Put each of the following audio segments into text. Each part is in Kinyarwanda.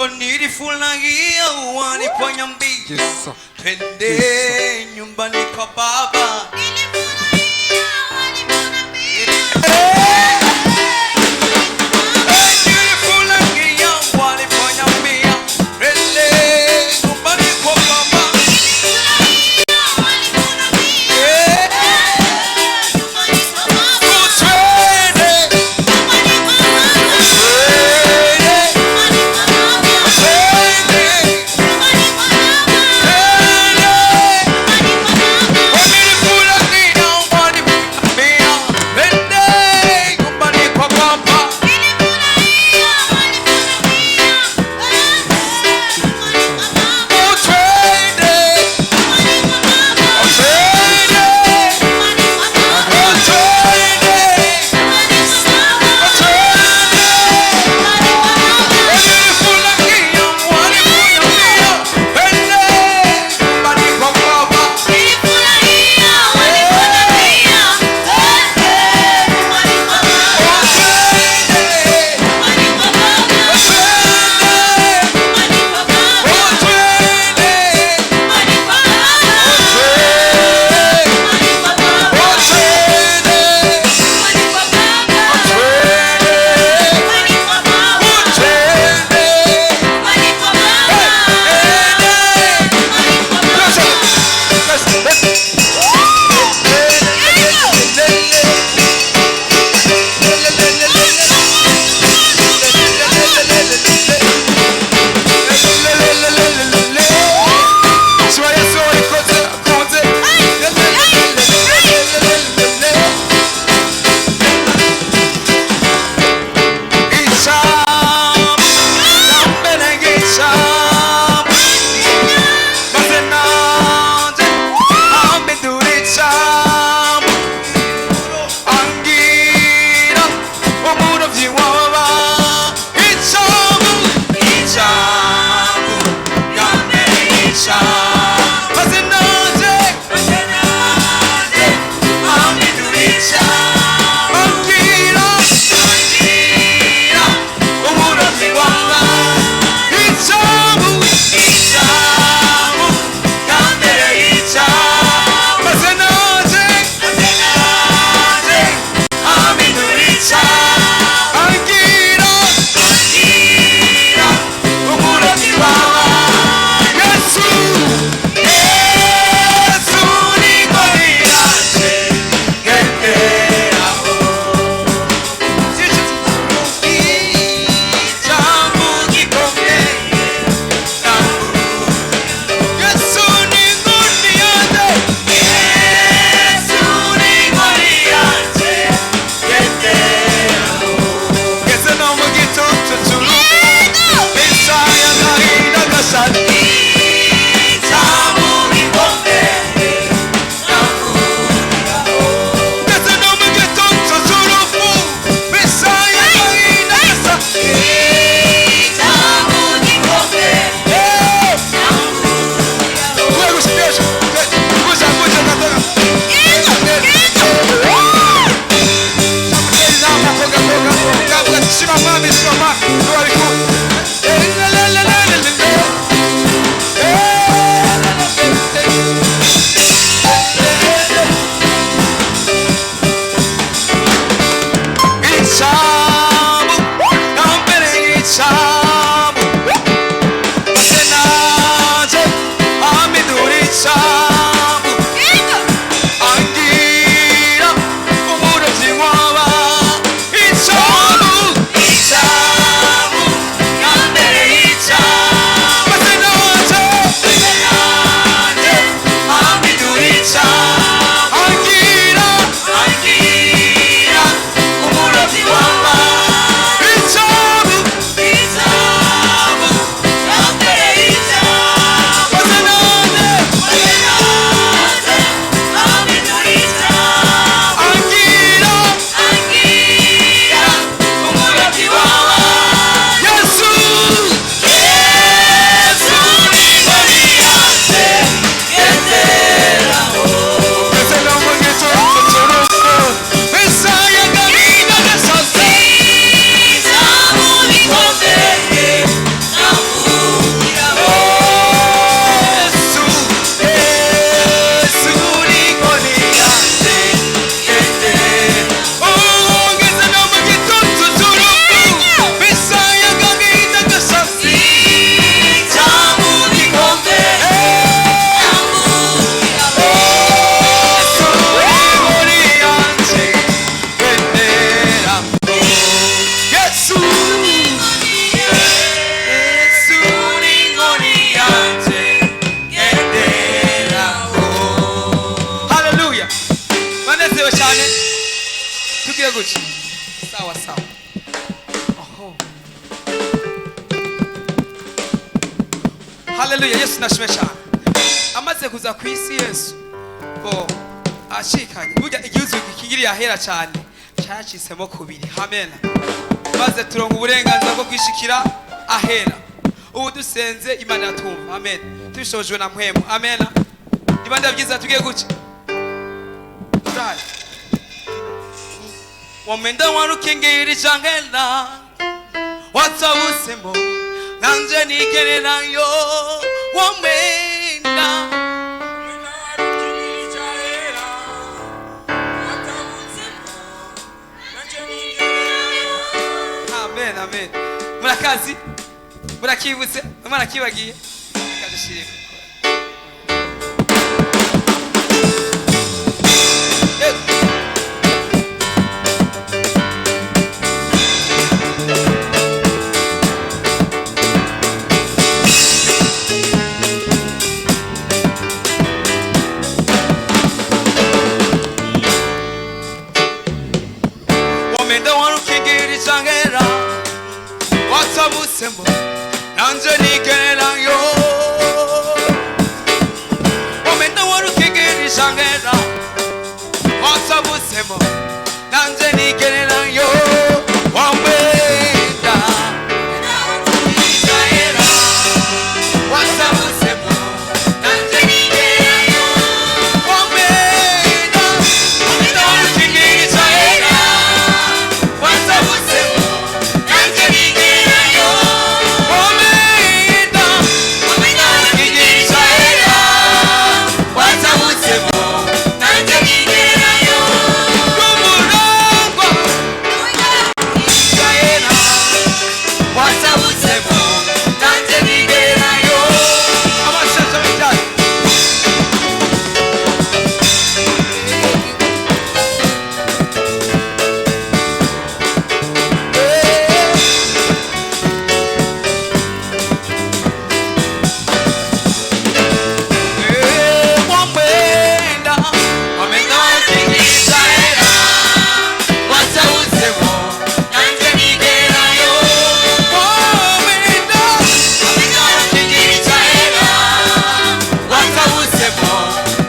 nilifurahia waliponiambia twende nyumbani kwa baba. haleluya. Yesu nashimwe cyane. Amaze kuza ku isi Yesu ashikanye burya igihugu kigiriye ahera cyane cyacisemo kubiri. Amen. Maze turonka uburenganzira bwo kwishikira ahera. Ubu dusenze Imana yatumva. Amen. Tubishojwe na mpwemu. Amen. Ibanda byiza tugiye guca. Wamenda warukengeri changela watabusemo nanje nigererayo wamenda warukengeri changela watabusemo nanje nigererayo. Amen, amen. Murakazi murakibutse Imana kibagiye akadushirika. Watabusemo nanje nigererayo wamenda warukengeri changela watabusemo nanje nigererayo wamenda Israela watabusemo nanje nigererayo wamenda warukengeri changela watabusemo nanje nigererayo wamenda Israela watabusemo nanje nigererayo kumurangwa Israela watabusemo nanje nigererayo. Amashasha bijyanye wamenda Israela watabusemo nanje nigererayo wamenda Israela watabusemo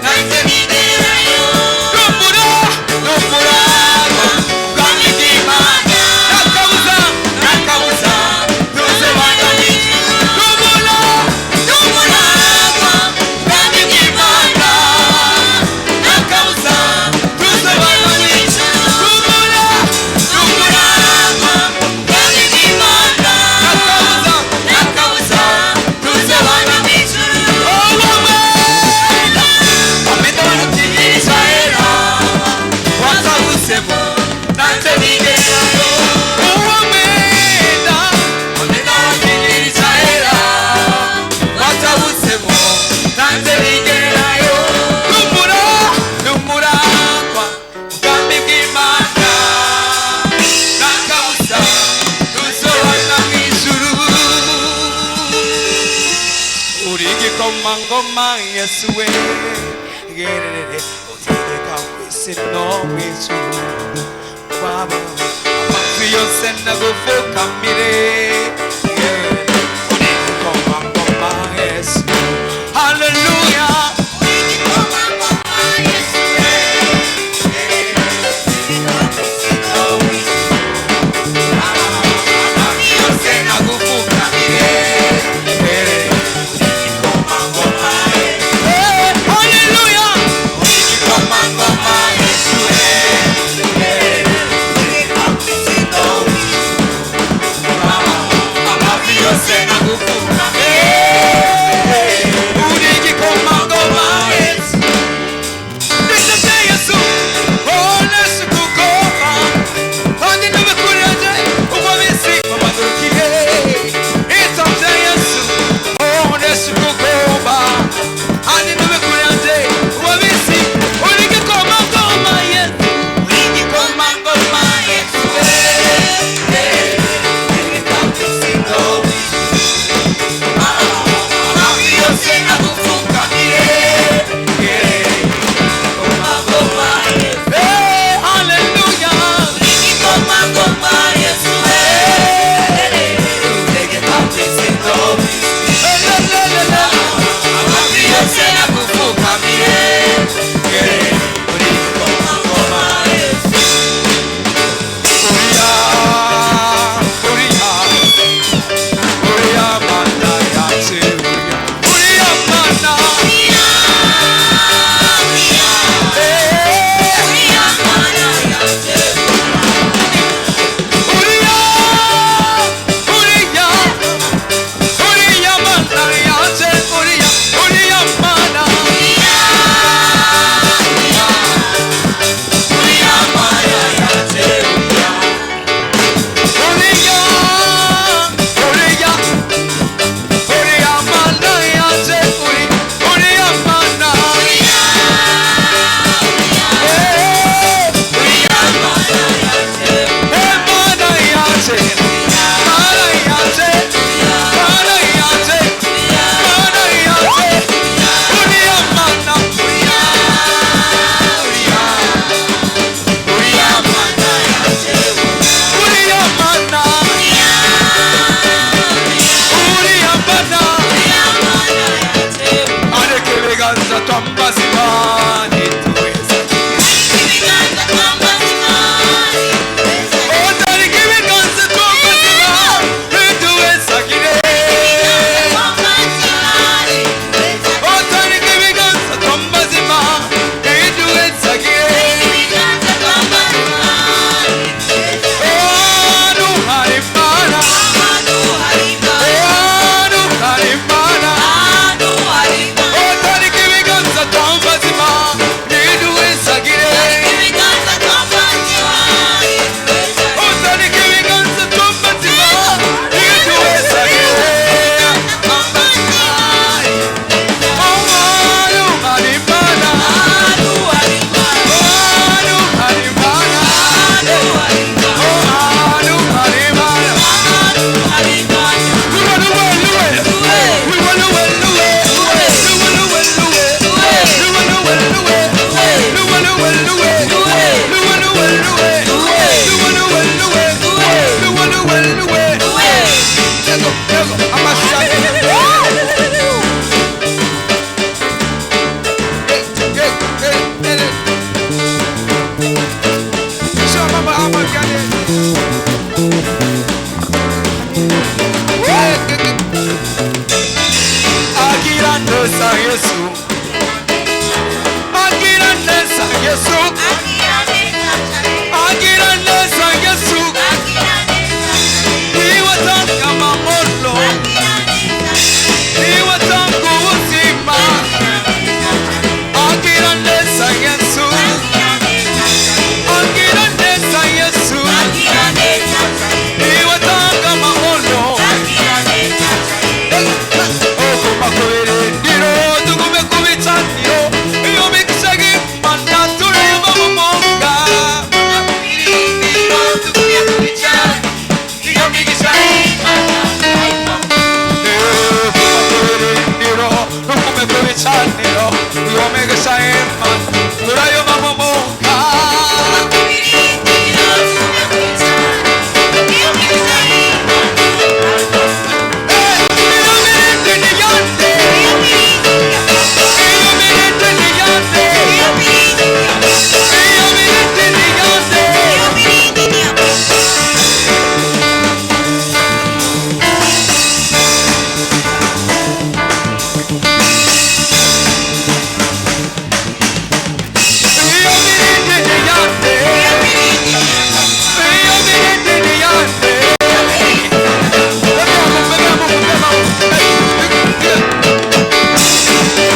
nanje nigererayo numura bwami bw'Imana nakabuza tuze bana numura bwami bw'Imana nakabuza tuze bana numura bwami bw'Imana nakabuza tuze bana wamenda Israela watabusemo nanje nigererayo wamenda Israela watabusemo nanje nigererayo numurangwa ubwami bw'Imana nakabuza tuzobana mw'ijuru. Uri igikomangoma Yesu we gerere utegeka kw'isi no mw'ijuru baba amafi yose ndagupfukamire